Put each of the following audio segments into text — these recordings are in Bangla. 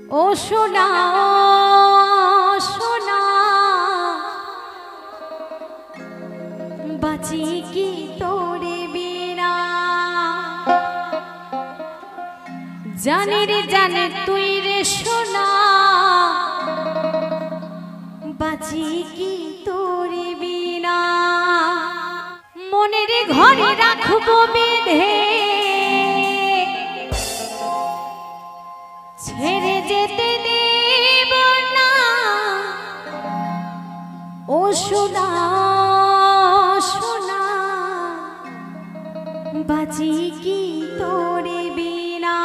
ও সোনা সোনা বাঁচি কি তোরে বিনা জানি রে জানে তুই রে সোনা বাঁচি কি তোরে বিনা মনের ঘরে রাখবো বেঁধে ছেড়ে যেতে দেব না ও সোনা সোনা বাঁচি কি তোরে বিনা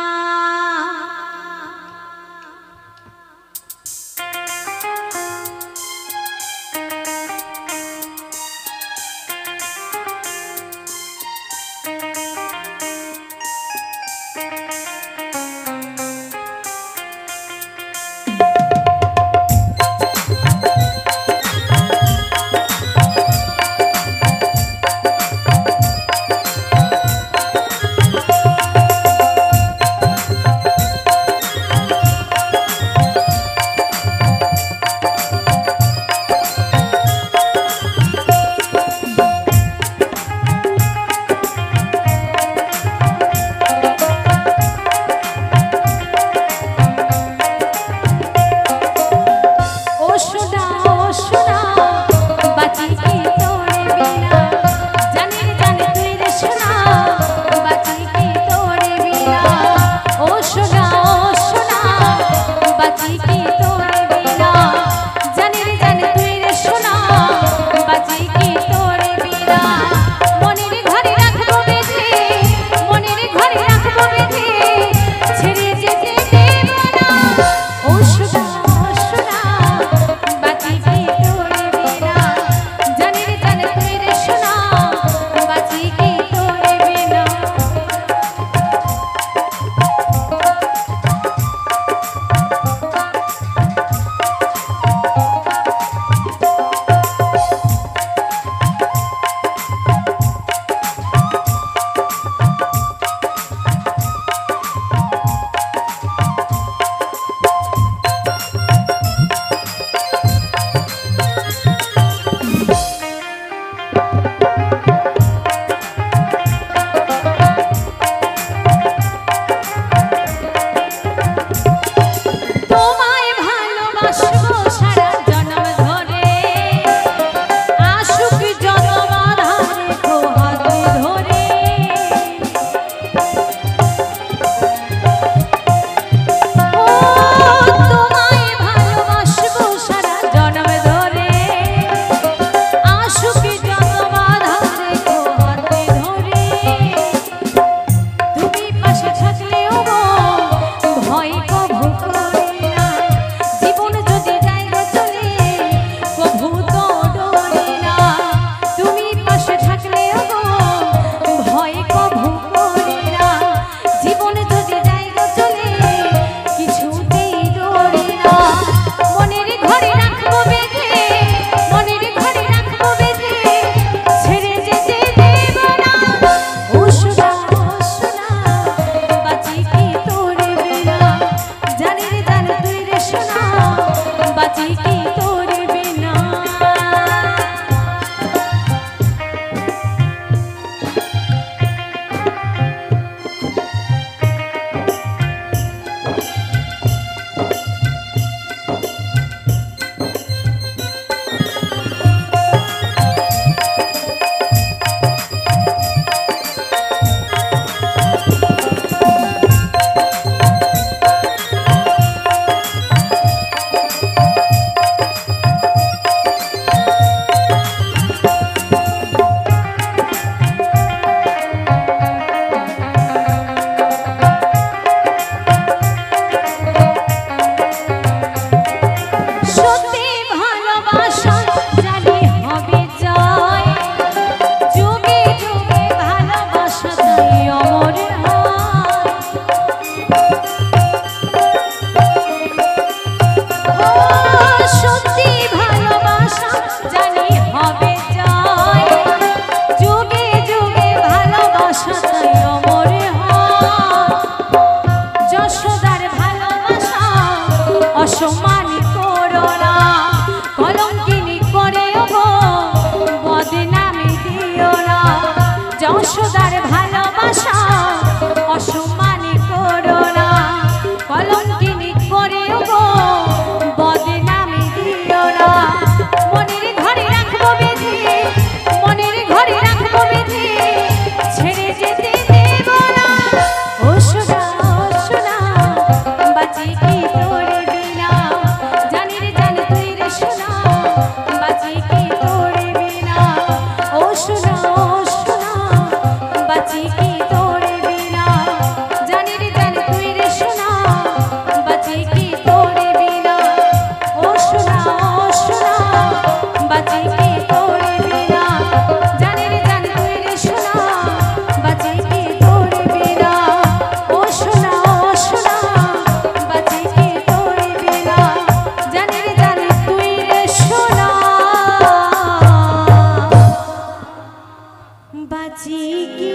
অসম্মান করো না কলঙ্কিনী করে গো বদনামি দিও না যশোদার ভালোবাসা অসম্মান করো না কলঙ্কিনী করে গো বদনামি দিও না মনের ঘরে রাখবো বেঁধে মনের ঘরে রাখবো বেঁধে ছেড়ে যেতে দেব না ও সোনা বাঁচি কি তোর বিনা জানি রে জানি তুই রে সোনা বাঁচি কি তোর বিনা ও সোনা বাঁচি কি তোর বিনা জানি রে জানি তুই রে সোনা বাঁচি কি তোর বিনা ও সোনা বাঁচি কি তোর বিনা জানি রে জানি তুই রে সোনা বাঁচি কি তোর বিনা ও সোনা বাঁচি কি তোর বিনা জানি রে জানি তুই রে সোনা বাঁচি কি